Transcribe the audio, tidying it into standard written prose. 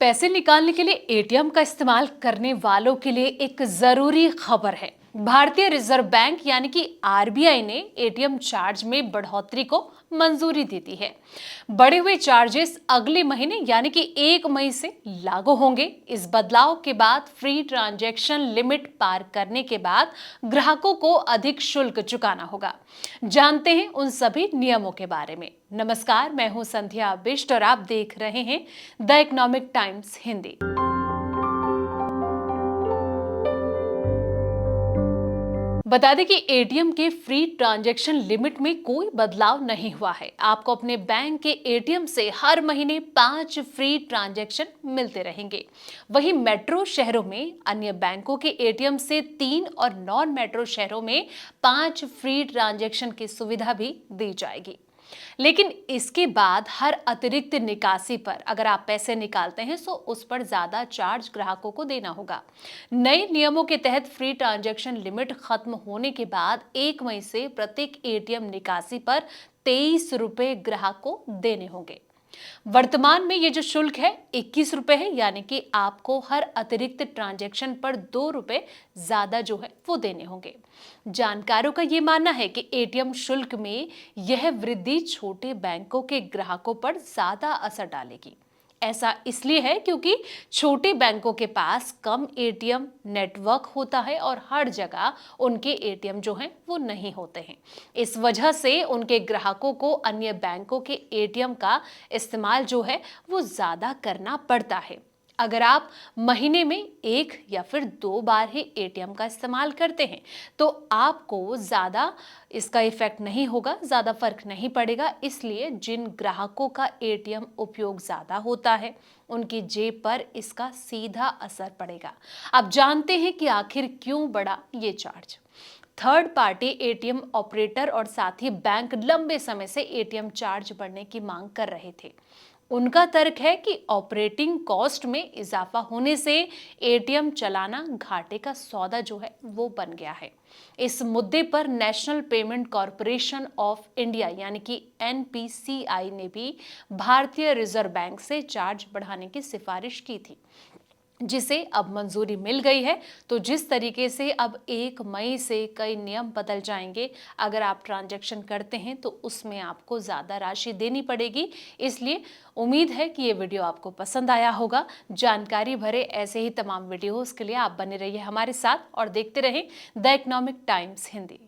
पैसे निकालने के लिए एटीएम का इस्तेमाल करने वालों के लिए एक जरूरी खबर है। भारतीय रिजर्व बैंक यानी कि आरबीआई ने एटीएम चार्ज में बढ़ोतरी को मंजूरी दे दी है। बढ़े हुए चार्जेस अगले महीने यानी कि 1 मई से लागू होंगे। इस बदलाव के बाद फ्री ट्रांजैक्शन लिमिट पार करने के बाद ग्राहकों को अधिक शुल्क चुकाना होगा। जानते हैं उन सभी नियमों के बारे में। नमस्कार, मैं हूं संध्या बिष्ट और आप देख रहे हैं द इकोनॉमिक टाइम्स हिंदी। बता दें कि एटीएम के फ्री ट्रांजैक्शन लिमिट में कोई बदलाव नहीं हुआ है। आपको अपने बैंक के एटीएम से हर महीने 5 फ्री ट्रांजैक्शन मिलते रहेंगे। वहीं मेट्रो शहरों में अन्य बैंकों के एटीएम से 3 और नॉन मेट्रो शहरों में 5 फ्री ट्रांजैक्शन की सुविधा भी दी जाएगी। लेकिन इसके बाद हर अतिरिक्त निकासी पर अगर आप पैसे निकालते हैं तो उस पर ज्यादा चार्ज ग्राहकों को देना होगा। नए नियमों के तहत फ्री ट्रांजैक्शन लिमिट खत्म होने के बाद 1 मई से प्रत्येक एटीएम निकासी पर 23 रुपए ग्राहक को देने होंगे। वर्तमान में ये जो शुल्क है 21 रुपए है, यानी कि आपको हर अतिरिक्त ट्रांजैक्शन पर 2 रुपए ज्यादा जो है वो देने होंगे। जानकारों का ये मानना है कि एटीएम शुल्क में यह वृद्धि छोटे बैंकों के ग्राहकों पर ज्यादा असर डालेगी। ऐसा इसलिए है क्योंकि छोटे बैंकों के पास कम एटीएम नेटवर्क होता है और हर जगह उनके एटीएम जो हैं वो नहीं होते हैं। इस वजह से उनके ग्राहकों को अन्य बैंकों के एटीएम का इस्तेमाल जो है वो ज्यादा करना पड़ता है। अगर आप महीने में 1 या फिर 2 बार ही एटीएम का इस्तेमाल करते हैं तो आपको ज़्यादा इसका इफेक्ट नहीं होगा, ज़्यादा फर्क नहीं पड़ेगा। इसलिए जिन ग्राहकों का एटीएम उपयोग ज़्यादा होता है उनकी जेब पर इसका सीधा असर पड़ेगा। आप जानते हैं कि आखिर क्यों बढ़ा ये charge. Third party ATM operator और साथ ही बैंक लंबे समय से एटीएम चार्ज बढ़ने की मांग कर रहे थे। उनका तर्क है कि ऑपरेटिंग कॉस्ट में इजाफा होने से एटीएम चलाना घाटे का सौदा जो है वो बन गया है। इस मुद्दे पर national payment corporation of India यानी कि एनपीसीआई ने भी भारतीय रिजर्व बैंक से चार्ज बढ़ाने की सिफारिश की थी, जिसे अब मंजूरी मिल गई है। तो जिस तरीके से अब 1 मई से कई नियम बदल जाएंगे, अगर आप ट्रांजैक्शन करते हैं तो उसमें आपको ज़्यादा राशि देनी पड़ेगी। इसलिए उम्मीद है कि ये वीडियो आपको पसंद आया होगा। जानकारी भरे ऐसे ही तमाम वीडियोस के लिए आप बने रहिए हमारे साथ और देखते रहें द इकोनॉमिक टाइम्स हिंदी।